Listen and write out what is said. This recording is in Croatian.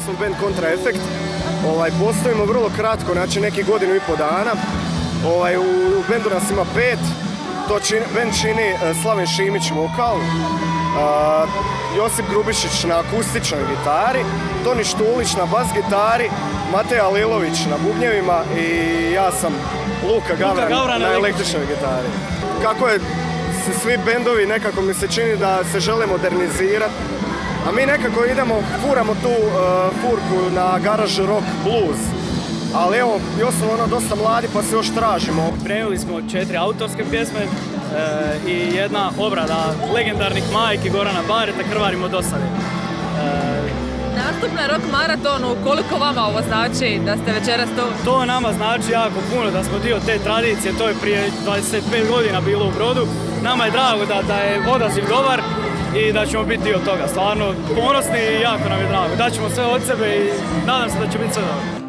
smo band Kontra Efekt. Postojimo vrlo kratko, znači neki godinu i pol dana. U bendu nas ima 5. To band čini Slaven Šimić vokal, Josip Grubišić na akustičnoj gitari, Toni Štulić na bas gitari, Mateja Lilović na bubnjevima i ja sam Luka Gavran na električnoj gitari. Kako je svi bendovi, nekako mi se čini da se žele modernizirati, a mi nekako furamo tu furku na garage rock blues. Ali evo, još smo dosta mladi pa se još tražimo. Pripremili smo 4 autorske pjesme i jedna obrada legendarnih majki Gorana Bareta, Krvarimo dosade. Nastup na Rock Maratonu, koliko vama ovo znači da ste večeras tu? To nama znači jako puno, da smo dio te tradicije, to je prije 25 godina bilo u Brodu. Nama je drago da je odaziv dobar i da ćemo biti dio toga. Stvarno ponosni i jako nam je drago. Daćemo sve od sebe i nadam se da će biti sve dobro.